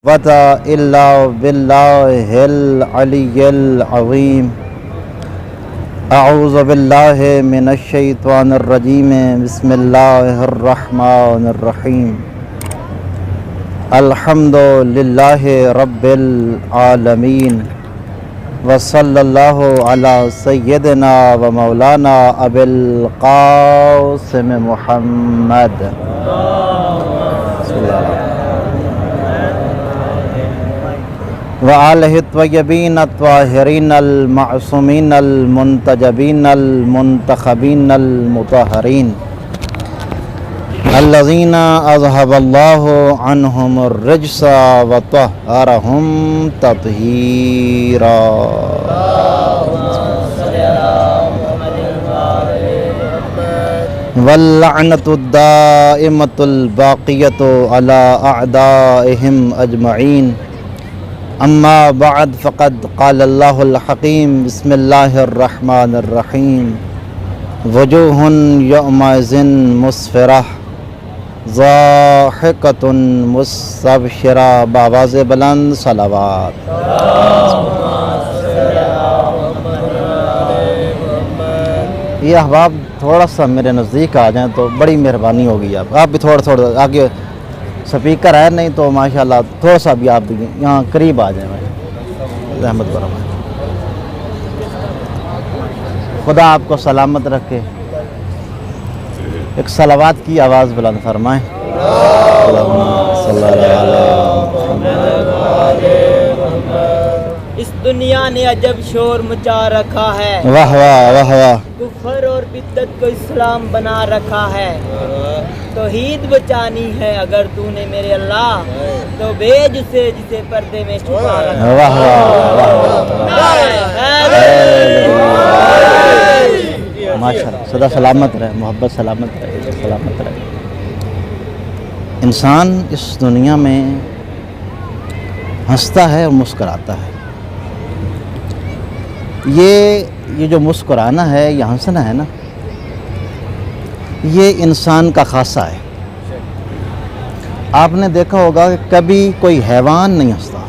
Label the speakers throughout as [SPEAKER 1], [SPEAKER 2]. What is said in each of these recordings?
[SPEAKER 1] وَتَا إِلَّا بِاللَّهِ الْعَلِيِّ الْعَظِيمِ اعوذ باللہ من الشیطان الرجیم بسم اللہ الرحمن الرحیم الحمد للہ رب العالمین وصلی اللہ علی سیدنا و مولانا ابی القاسم محمد وآلہ الطیبین الطاہرین المعصومین المنتجبین المنتخبین المطہرین الذین اذہب اللہ عنہم الرجس وطہرہم تطہیرا واللعنۃ الدائمۃ الباقیۃ علی اعدائہم اجمعین اما بعد فقد قال اللہ الحکیم بسم اللہ الرحمن الرحیم وجوہ یومئذ مسفرہ ضاحکۃ مستبشرہ بآواز بلند صلوات۔ یہ احباب تھوڑا سا میرے نزدیک آ جائیں تو بڑی مہربانی ہوگی۔ آپ بھی تھوڑا آگے سپیکر ہے نہیں تو ماشاءاللہ تھوڑا سا بھی آپ دیکھیں یہاں قریب آ جائیں بھائی، رحمت برمائے۔ خدا آپ کو سلامت رکھے۔ ایک صلوات کی آواز بلند فرمائیں۔
[SPEAKER 2] اس دنیا نے عجب شور مچا رکھا ہے،
[SPEAKER 1] واہ واہ واہ واہ۔
[SPEAKER 2] کفر اور بدعت کو اسلام بنا رکھا ہے۔ توحید بچانی ہے اگر تو نے میرے اللہ، تو بھیج اسے جسے پردے میں چھپا رکھا ہے۔
[SPEAKER 1] واہ ماشاءاللہ، سدا سلامت رہے، محبت سلامت رہے، سلامت رہے۔ انسان اس دنیا میں ہنستا ہے اور مسکراتا ہے۔ یہ جو مسکرانا ہے یا ہنسنا ہے نا، یہ انسان کا خاصہ ہے۔ آپ نے دیکھا ہوگا کہ کبھی کوئی حیوان نہیں ہنستا۔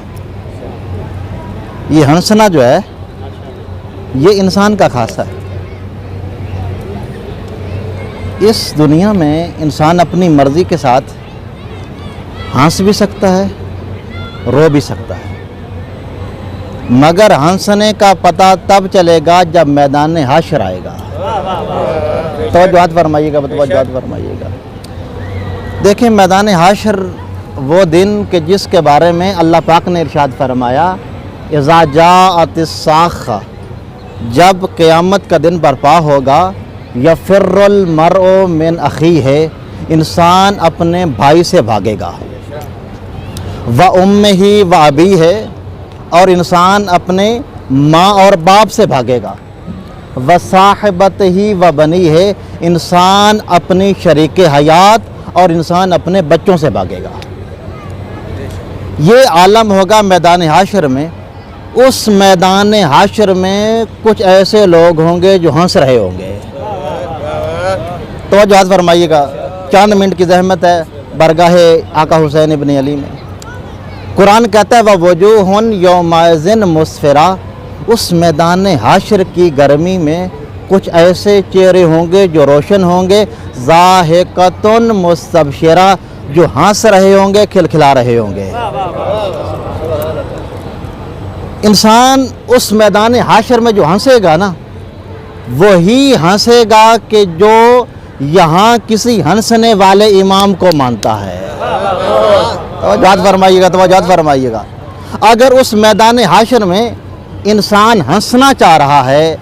[SPEAKER 1] یہ ہنسنا جو ہے یہ انسان کا خاصہ ہے۔ اس دنیا میں انسان اپنی مرضی کے ساتھ ہنس بھی سکتا ہے، رو بھی سکتا ہے، مگر ہنسنے کا پتہ تب چلے گا جب میدان حشر آئے گا۔ توجہ فرمائیے گا، توجہ فرمائیے گا۔ دیکھیں میدان حشر وہ دن کہ جس کے بارے میں اللہ پاک نے ارشاد فرمایا اذا جاءت الصاخہ، جب قیامت کا دن برپا ہوگا، یفر المرء من اخیہ، انسان اپنے بھائی سے بھاگے گا، وامہ وابیہ، اور انسان اپنے ماں اور باپ سے بھاگے گا، وصاحبتہ وبنیہ، انسان اپنی شریک حیات اور انسان اپنے بچوں سے بھاگے گا۔ یہ عالم ہوگا میدان حشر میں۔ اس میدان حشر میں کچھ ایسے لوگ ہوں گے جو ہنس رہے ہوں گے۔ توجہ فرمائیے گا، چند منٹ کی زحمت ہے برگاہ آقا حسین ابن علی میں۔ قرآن کہتا ہے وَوُجُوهٌ يَوْمَئِذٍ مُسْفِرَةٌ، اس میدان حشر کی گرمی میں کچھ ایسے چہرے ہوں گے جو روشن ہوں گے، ضاحکۃ مستبشرہ، جو ہنس رہے ہوں گے، کھلکھلا رہے ہوں گے۔ انسان اس میدان حشر میں جو ہنسے گا نا، وہی ہنسے گا کہ جو یہاں کسی ہنسنے والے امام کو مانتا ہے۔ توجہ فرمائیے گا، توجہ فرمائیے گا۔ اگر اس میدان حشر میں انسان ہنسنا چاہ رہا ہے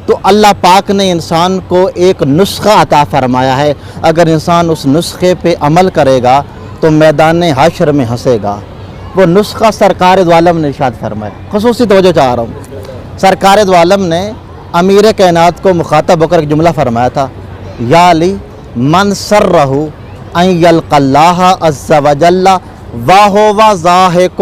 [SPEAKER 1] تو اللہ پاک نے انسان کو ایک نسخہ عطا فرمایا ہے۔ اگر انسان اس نسخے پہ عمل کرے گا تو میدان حشر میں ہنسے گا۔ وہ نسخہ سرکار دو عالم نے ارشاد فرمایا۔ خصوصی توجہ چاہ رہا ہوں، سرکار دو عالم نے امیر کائنات کو مخاطب ہو کر ایک جملہ فرمایا تھا، یا علی من سرہ ان یلقی اللہ عز وجل وہو ضاحک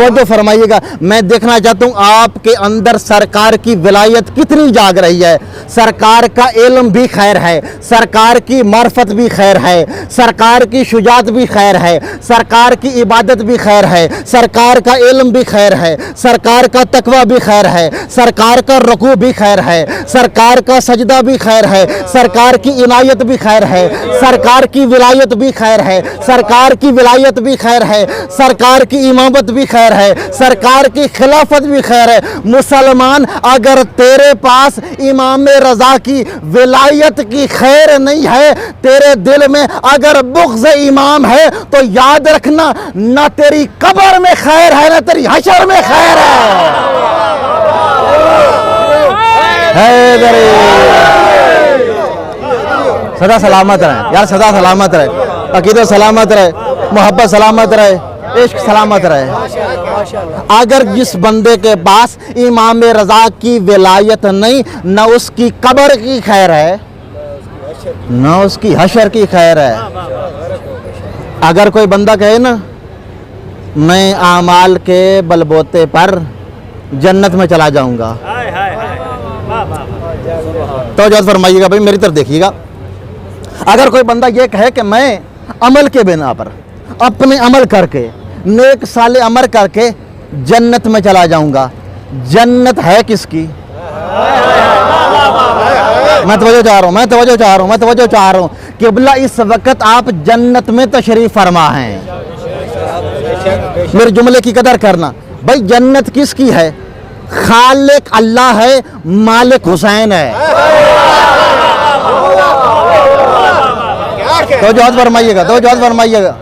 [SPEAKER 1] توجہ فرمائیے گا. میں دیکھنا چاہتا ہوں آپ کے اندر سرکار کی ولایت کتنی جاگ رہی ہے. سرکار کا علم بھی خیر ہے, سرکار کی معرفت بھی خیر ہے, سرکار کی شجاعت بھی خیر ہے, سرکار کی عبادت بھی خیر ہے, سرکار کا علم بھی خیر ہے, سرکار کا تقوی بھی خیر ہے, سرکار کا رکوع بھی خیر ہے, سرکار کا سجدہ بھی خیر ہے, سرکار کی عنایت بھی خیر ہے, سرکار کی ولایت بھی خیر ہے, سرکار کی ولایت بھی خیر ہے, سرکار کی امامت بھی خیر ہے, سرکار کی خلافت بھی خیر ہے. مسلمان اگر تیرے پاس امام رضا کی ولایت کی خیر نہیں ہے, تیرے دل میں اگر بغض امام ہے, تو یاد رکھنا نہ تیری قبر میں خیر ہے نہ تیری حشر میں خیر ہے. حیدری سدا سلامت رہے یار, سدا سلامت رہے, عقیدہ سلامت رہے, محبت سلامت رہے, عشق سلامت رہے. اگر جس بندے کے پاس امام رضا کی ولایت نہیں, نہ اس کی قبر کی خیر ہے نہ اس کی حشر کی خیر ہے. اگر کوئی بندہ کہے نا میں اعمال کے بلبوتے پر جنت میں چلا جاؤں گا, تو جو فرمائیے گا بھائی میری طرف دیکھیے گا. اگر کوئی بندہ یہ کہے کہ میں عمل کے بنا پر اپنے عمل کر کے نیک صالح عمل کر کے جنت میں چلا جاؤں گا, جنت ہے کس کی؟ میں توجہ چاہ رہا ہوں قبلہ اس وقت آپ جنت میں تشریف فرما ہیں. میرے جملے کی قدر کرنا بھائی, جنت کس کی ہے؟ خالق اللہ ہے, مالک حسین ہے. توجہ فرمائیے گا,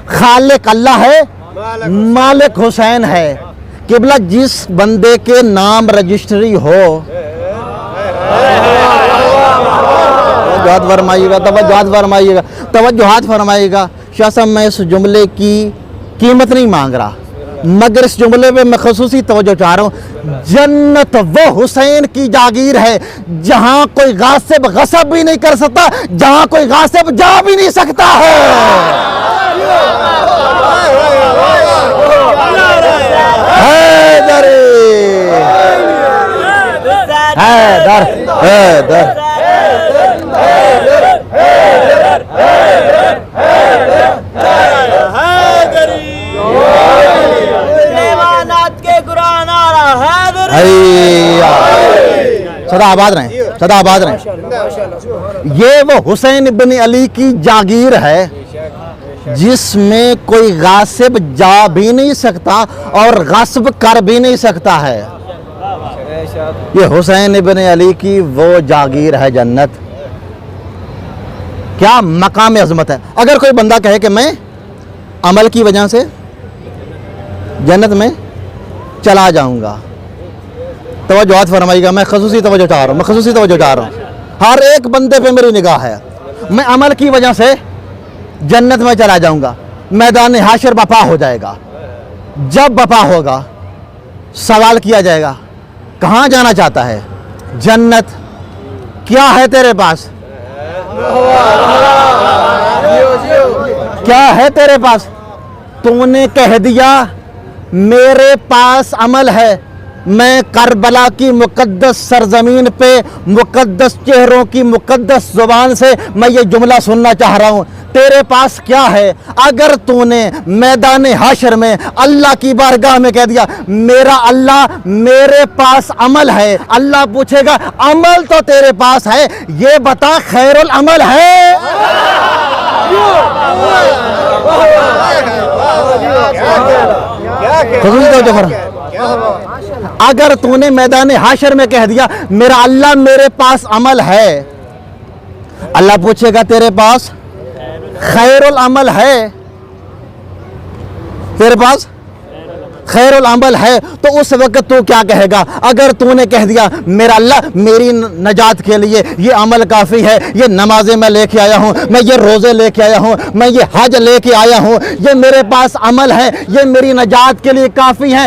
[SPEAKER 1] خالق اللہ ہے, مالک حسین ہے. قبلہ جس بندے کے نام رجسٹری ہو, توجہات فرمائیے گا. شاہ صاحب میں اس جملے کی قیمت نہیں مانگ رہا, مگر اس جملے میں میں خصوصی توجہ چاہ رہا ہوں. جنت وہ حسین کی جاگیر ہے جہاں کوئی غاصب غصب بھی نہیں کر سکتا, جہاں کوئی غاصب جا بھی نہیں سکتا ہے. سدا آباد رہیں. یہ وہ حسین بن علی کی جاگیر ہے جس میں کوئی غاصب جا بھی نہیں سکتا اور غصب کر بھی نہیں سکتا ہے. یہ حسین بن علی کی وہ جاگیر ہے جنت. کیا مقام عظمت ہے. اگر کوئی بندہ کہے کہ میں عمل کی وجہ سے جنت میں چلا جاؤں گا, توجہات فرمائیے گا. میں خصوصی توجہ چاہ رہا ہوں. ہر ایک بندے پہ میری نگاہ ہے. میں عمل کی وجہ سے جنت میں چلا جاؤں گا. میدان حشر بپا ہو جائے گا. جب بپا ہوگا سوال کیا جائے گا کہاں جانا چاہتا ہے؟ جنت. کیا ہے تیرے پاس؟ کیا ہے تیرے پاس؟ تو نے کہہ دیا میرے پاس عمل ہے. میں کربلا کی مقدس سرزمین پہ مقدس چہروں کی مقدس زبان سے میں یہ جملہ سننا چاہ رہا ہوں. تیرے پاس کیا ہے؟ اگر تو نے میدان حشر میں اللہ کی بارگاہ میں کہہ دیا میرا اللہ میرے پاس عمل ہے, اللہ پوچھے گا عمل تو تیرے پاس ہے, یہ بتا خیر العمل ہے؟ اگر تو نے میدان حشر میں کہہ دیا میرا اللہ میرے پاس عمل ہے, اللہ پوچھے گا تیرے پاس خیر العمل ہے؟ تیرے پاس خیر العمل ہے تو اس وقت تو کیا کہے گا؟ اگر تو نے کہہ دیا میرا اللہ میری نجات کے لیے یہ عمل کافی ہے, یہ نمازیں میں لے کے آیا ہوں, میں یہ روزے لے کے آیا ہوں, میں یہ حج لے کے آیا ہوں, یہ میرے پاس عمل ہے, یہ میری نجات کے لیے کافی ہے,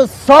[SPEAKER 1] 100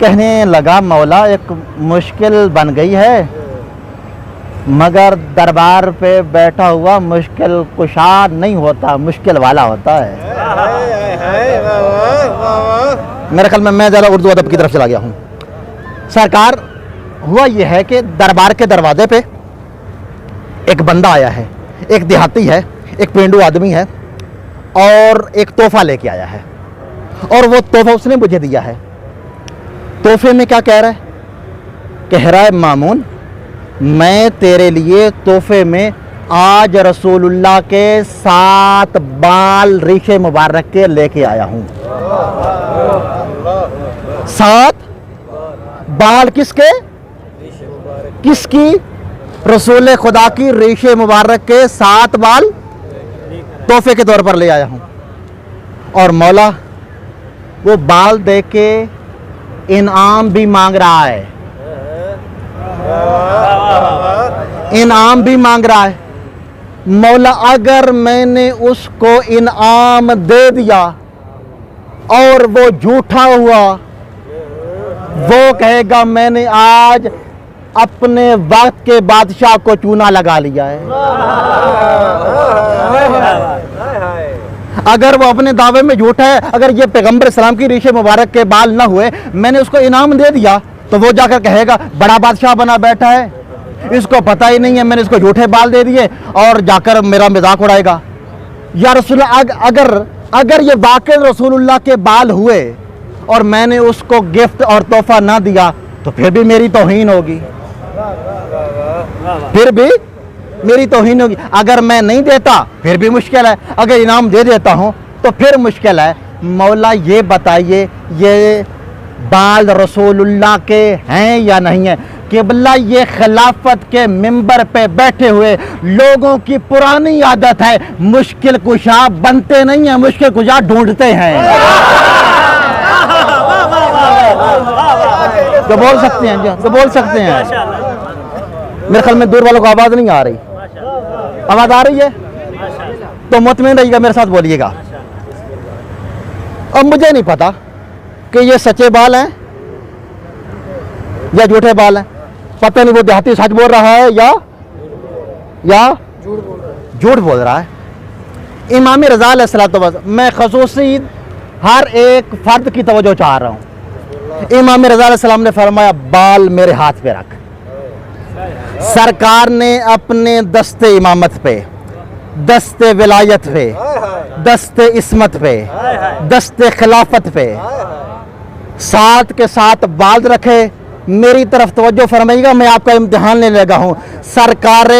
[SPEAKER 1] کہنے لگا مولا ایک مشکل بن گئی ہے، مگر دربار پہ بیٹھا ہوا مشکل کشا نہیں ہوتا، مشکل والا ہوتا ہے۔ میرے خیال میں ذرا اردو ادب کی طرف چلا گیا ہوں۔ سرکار ہوا یہ ہے کہ دربار کے دروازے پہ ایک بندہ آیا ہے، ایک دیہاتی ہے، ایک پینڈو آدمی ہے، اور ایک تحفہ لے کے آیا ہے، اور وہ تحفہ اس نے مجھے دیا ہے۔ تحفے میں کیا کہہ رہا ہے؟ کہہ رہا ہے مامون میں تیرے لیے تحفے میں آج رسول اللہ کے 7 بال ریشے مبارک کے لے کے آیا ہوں۔ 7 بال کس کے؟ کس کی؟ رسول خدا کی ریشے مبارک کے 7 بال تحفے کے طور پر لے آیا ہوں۔ اور مولا وہ بال دے کے انعام بھی مانگ رہا ہے، انعام بھی مانگ رہا ہے۔ مولا اگر میں نے اس کو انعام دے دیا اور وہ جھوٹا ہوا، وہ کہے گا میں نے آج اپنے وقت کے بادشاہ کو چونا لگا لیا ہے۔ اگر وہ اپنے دعوے میں جھوٹا ہے، اگر یہ پیغمبر اسلام کی ریشے مبارک کے بال نہ ہوئے، میں نے اس کو انعام دے دیا، تو وہ جا کر کہے گا بڑا بادشاہ بنا بیٹھا ہے، اس کو پتہ ہی نہیں ہے میں نے اس کو جھوٹے بال دے دیے، اور جا کر میرا مذاق اڑائے گا۔ یا رسول اللہ اگر یہ واقع رسول اللہ کے بال ہوئے اور میں نے اس کو گفٹ اور تحفہ نہ دیا، تو پھر بھی میری توہین ہوگی، پھر بھی میری توہین ہوگی۔ اگر میں نہیں دیتا پھر بھی مشکل ہے، اگر انعام دے دیتا ہوں تو پھر مشکل ہے۔ مولا یہ بتائیے یہ بال رسول اللہ کے ہیں یا نہیں ہیں؟ قبلہ یہ خلافت کے منبر پہ بیٹھے ہوئے لوگوں کی پرانی عادت ہے، مشکل کشا بنتے نہیں ہیں، مشکل کشا ڈھونڈتے ہیں۔ جو بول سکتے ہیں، جو بول سکتے ہیں۔ میرے خیال میں دور والوں کو آواز نہیں آ رہی، آواز آ رہی ہے تو مطمئن رہیے گا، میرے ساتھ بولیے گا۔ اب مجھے نہیں پتا کہ یہ سچے بال ہیں یا جھوٹے بال ہیں، پتہ نہیں وہ دیہاتی سچ بول رہا ہے یا جھوٹ بول رہا ہے۔ امام رضا علیہ السلام، میں خصوصی ہر ایک فرد کی توجہ چاہ رہا ہوں۔ امام رضا علیہ السلام نے فرمایا بال میرے ہاتھ پہ رکھ۔ سرکار نے اپنے دست امامت پہ، دست ولایت پہ، دست عصمت پہ، دست خلافت پہ 7 کے 7 بال رکھے۔ میری طرف توجہ فرمائیے گا، میں آپ کا امتحان لینے لگا ہوں۔ سرکار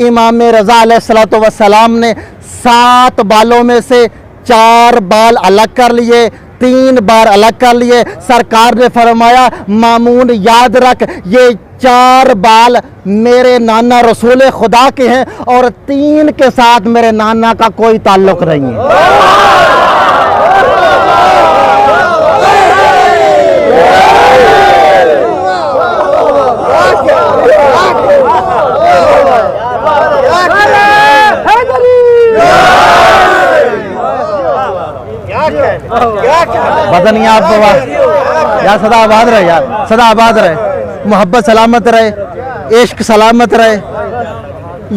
[SPEAKER 1] امام رضا علیہ السلام نے 7 بالوں میں سے 4 بال الگ کر لیے، 3 بار الگ کر لیے۔ سرکار نے فرمایا مامون یاد رکھ یہ 4 بال میرے نانا رسول خدا کے ہیں اور 3 کے ساتھ میرے نانا کا کوئی تعلق نہیں ہے۔ پتہ نہیں آپ یار صدا آباد رہے، یار صدا آباد رہے، محبت سلامت رہے، عشق سلامت رہے،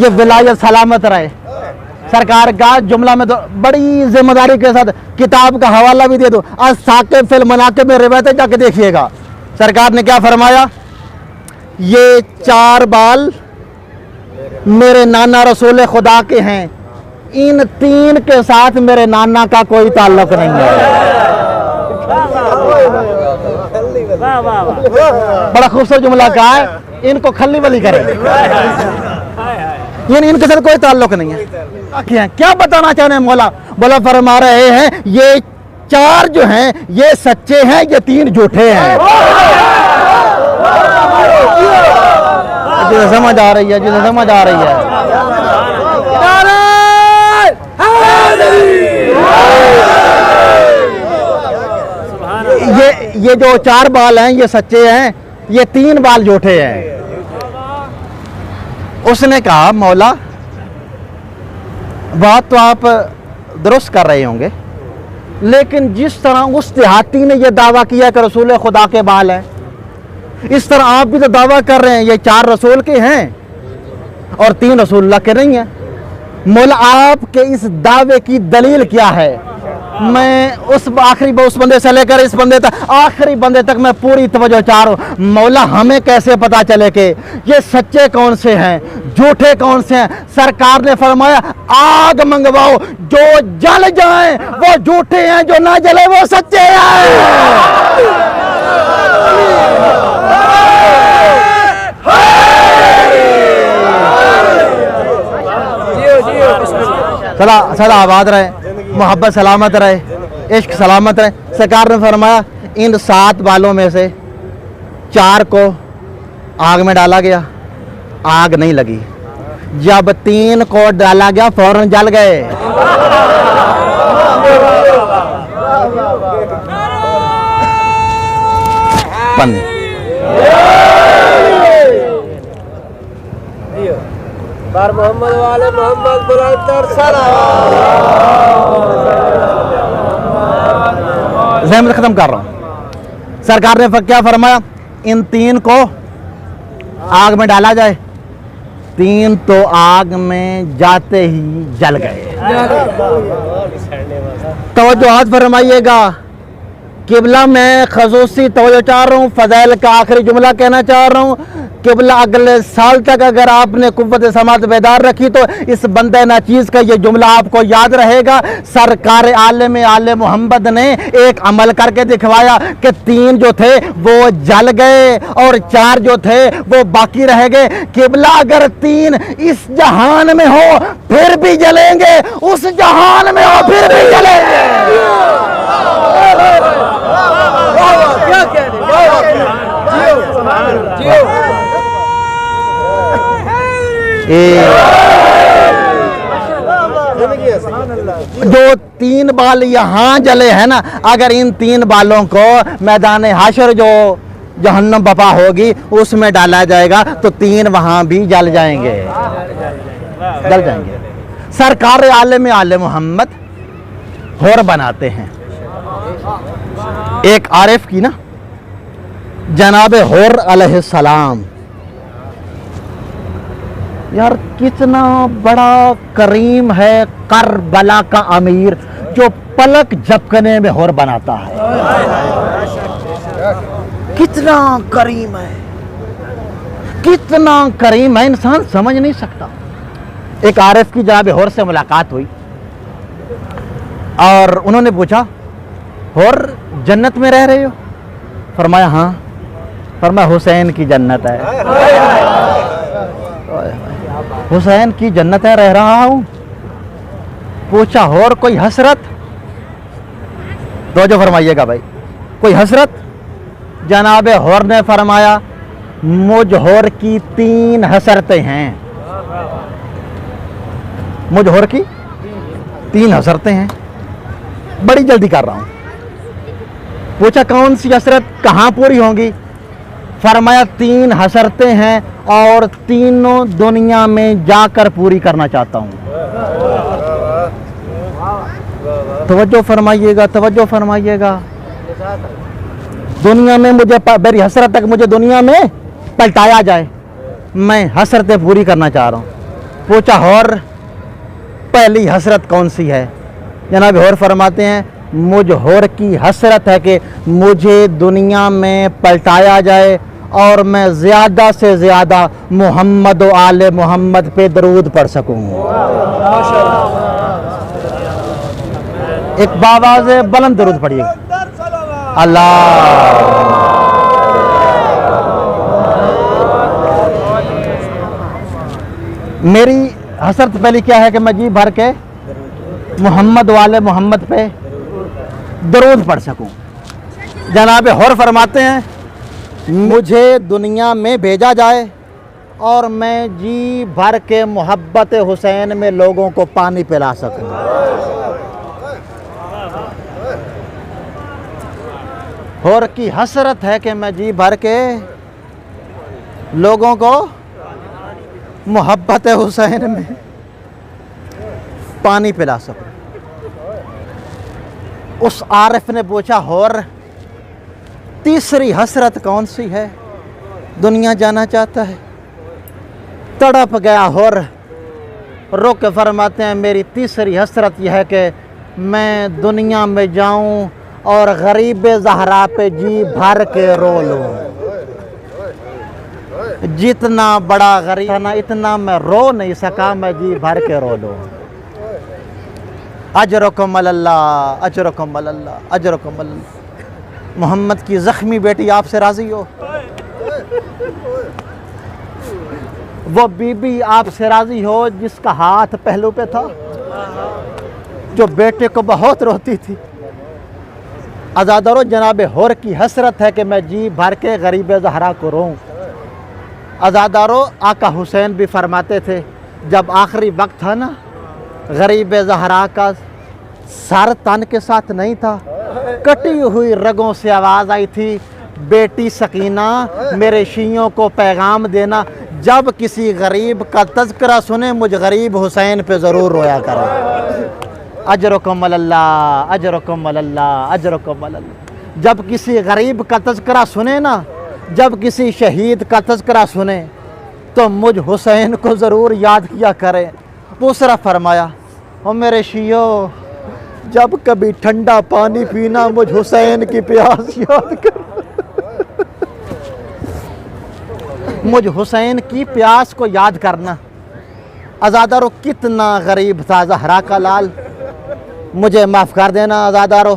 [SPEAKER 1] یہ ولایت سلامت رہے۔ سرکار کا جملہ میں تو بڑی ذمہ داری کے ساتھ کتاب کا حوالہ بھی دے دو، الثاقب فی المناقب میں روایتیں جا کے دیکھیے گا۔ سرکار نے کیا فرمایا؟ یہ 4 بال میرے نانا رسول خدا کے ہیں، ان 3 کے ساتھ میرے نانا کا کوئی تعلق نہیں ہے۔ بڑا خوبصورت جملہ کہا ہے، ان کو کھلی ولی کرے، یعنی ان کے ساتھ کوئی تعلق نہیں ہے۔ کیا بتانا چاہ رہے ہیں مولا؟ مولا فرما رہے ہیں یہ 4 جو ہیں یہ سچے ہیں، یہ 3 جھوٹے ہیں۔ جسے سمجھ آ رہی ہے، جسے سمجھ آ رہی ہے۔ یہ جو 4 بال ہیں یہ سچے ہیں، یہ 3 بال جھوٹے ہیں۔ اس نے کہا مولا بات تو آپ درست کر رہے ہوں گے، لیکن جس طرح اس دیہاتی نے یہ دعویٰ کیا کہ رسول خدا کے بال ہیں، اس طرح آپ بھی تو دعویٰ کر رہے ہیں یہ 4 رسول کے ہیں اور 3 رسول اللہ کے نہیں ہیں. مولا آپ کے اس دعوے کی دلیل کیا ہے؟ میں اس بندے سے لے کر اس بندے تک آخری بندے تک میں پوری توجہ چاہ رہا ہوں. مولا ہمیں کیسے پتا چلے کہ یہ سچے کون سے ہیں جھوٹے کون سے ہیں؟ سرکار نے فرمایا آگ منگواؤ، جو جل جائیں وہ جھوٹے ہیں، جو نہ جلے وہ سچے ہیں. صدا آباد رہے، محبت سلامت رہے، عشق سلامت رہے. سرکار نے فرمایا ان 7 بالوں میں سے 4 کو آگ میں ڈالا گیا، آگ نہیں لگی. جب 3 کو ڈالا گیا فوراً جل گئے.
[SPEAKER 3] بار محمد والے محمد بلند تر صلوات.
[SPEAKER 1] ذہن میں ختم کر رہا ہوں. سرکار نے کیا فرمایا؟ ان 3 کو آگ میں ڈالا جائے. 3 تو آگ میں جاتے ہی جل گئے. توجہ فرمائیے گا. قبلہ میں خصوصی توجہ چاہ رہا ہوں، فضائل کا آخری جملہ کہنا چاہ رہا ہوں. قبلہ اگلے سال تک اگر آپ نے قوت سماعت بیدار رکھی تو اس بندہ ناچیز کا یہ جملہ آپ کو یاد رہے گا. سرکار عالم آل محمد نے ایک عمل کر کے دکھوایا کہ 3 جو تھے وہ جل گئے اور 4 جو تھے وہ باقی رہ گئے. قبلہ اگر 3 اس جہان میں ہو پھر بھی جلیں گے، اس جہان میں ہو پھر بھی جلیں گے. جو 3 بال یہاں جلے ہیں نا، اگر ان 3 بالوں کو میدان حشر جو جہنم بپا ہوگی اس میں ڈالا جائے گا تو 3 وہاں بھی جل جائیں گے، جل جائیں گے. سرکار عالم آل محمد حور بناتے ہیں. ایک عارف کی نا جناب حور علیہ السلام، یار کتنا بڑا کریم ہے کربلا کا امیر جو پلک جھپکنے میں حور بناتا ہے. کتنا کریم ہے، کتنا کریم ہے، انسان سمجھ نہیں سکتا. ایک عارف کی جناب حور سے ملاقات ہوئی اور انہوں نے پوچھا حور جنت میں رہ رہے ہو؟ فرمایا ہاں. فرمایا حسین کی جنت ہے. حسین کی جنت ہے، رہ رہا ہوں. پوچھا اور کوئی حسرت؟ توجہ فرمائیے گا بھائی، کوئی حسرت؟ جناب حور نے فرمایا مجھ حور کی 3 حسرتیں ہیں. مجھ حور کی 3 حسرتیں ہیں، بڑی جلدی کر رہا ہوں. پوچھا کون سی حسرت کہاں پوری ہوں گی؟ فرمایا 3 حسرتیں ہیں اور تینوں دنیا میں جا کر پوری کرنا چاہتا ہوں. توجہ فرمائیے گا، توجہ فرمائیے گا. دنیا میں مجھے میری حسرت تک مجھے دنیا میں پلٹایا جائے، میں حسرتیں پوری کرنا چاہ رہا ہوں. پوچھا اور پہلی حسرت کون سی ہے؟ جناب حور فرماتے ہیں مجھ حور کی حسرت ہے کہ مجھے دنیا میں پلٹایا جائے اور میں زیادہ سے زیادہ محمد و آل محمد پہ درود پڑھ سکوں. ایک باواز بلند درود پڑھیے. اللہ میری حسرت پہلی کیا ہے کہ میں جی بھر کے محمد و آل محمد پہ درود پڑھ سکوں. جناب حور فرماتے ہیں مجھے دنیا میں بھیجا جائے اور میں جی بھر کے محبت حسین میں لوگوں کو پانی پلا سکوں. حور کی حسرت ہے کہ میں جی بھر کے لوگوں کو محبت حسین میں پانی پلا سکوں. اس عارف نے پوچھا حور تیسری حسرت کون سی ہے؟ دنیا جانا چاہتا ہے، تڑپ گیا اور رو کے فرماتے ہیں میری تیسری حسرت یہ ہے کہ میں دنیا میں جاؤں اور غریب زہرا پہ جی بھر کے رو لوں۔ جتنا بڑا غریب تھا نا اتنا میں رو نہیں سکا، میں جی بھر کے رو لوں۔ اجرکم اللہ، اجرکم اللہ، اجرکم اللہ۔ محمد کی زخمی بیٹی آپ سے راضی ہو؟ وہ بی بی آپ سے راضی ہو جس کا ہاتھ پہلو پہ تھا، جو بیٹے کو بہت روتی تھی؟ عزادارو جناب حور کی حسرت ہے کہ میں جی بھر کے غریب زہرا کو روں۔ عزادارو آقا حسین بھی فرماتے تھے جب آخری وقت تھا نا، غریب زہرا کا سر تن کے ساتھ نہیں تھا، کٹی ہوئی رگوں سے آواز آئی تھی، بیٹی سکینہ میرے شیعوں کو پیغام دینا جب کسی غریب کا تذکرہ سنے مجھ غریب حسین پہ ضرور رویا کرو۔ اجرکم اللہ، اجرکم اللہ، اجرکم اللہ۔ جب کسی غریب کا تذکرہ سنے نا، جب کسی شہید کا تذکرہ سنے تو مجھ حسین کو ضرور یاد کیا کریں۔ دوسرا فرمایا او میرے شیعو جب کبھی ٹھنڈا پانی پینا مجھ حسین کی پیاس یاد کر، مجھ حسین کی پیاس کو یاد کرنا۔ عزادارو کتنا غریب تھا زہرا کا لال، مجھے معاف کر دینا عزادارو،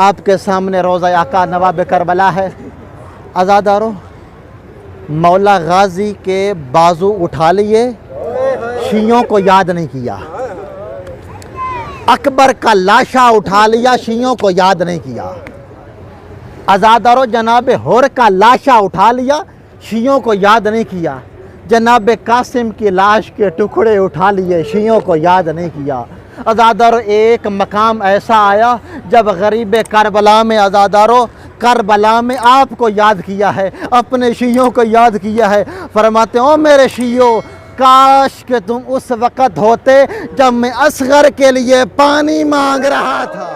[SPEAKER 1] آپ کے سامنے روضہ آقا نواب کربلا ہے۔ عزادارو مولا غازی کے بازو اٹھا لیے، شیعوں کو یاد نہیں کیا۔ اکبر کا لاشا اٹھا لیا، شیعوں کو یاد نہیں کیا۔ عزادارو جناب حور کا لاشا اٹھا لیا، شیعوں کو یاد نہیں کیا۔ جناب قاسم کی لاش کے ٹکڑے اٹھا لیے، شیعوں کو یاد نہیں کیا۔ عزادارو ایک مقام ایسا آیا جب غریب کربلا میں عزادارو کربلا میں آپ کو یاد کیا ہے، اپنے شیعوں کو یاد کیا ہے۔ فرماتے ہیں او میرے شیعوں کاش کہ تم اس وقت ہوتے جب میں اصغر کے لیے پانی مانگ رہا تھا۔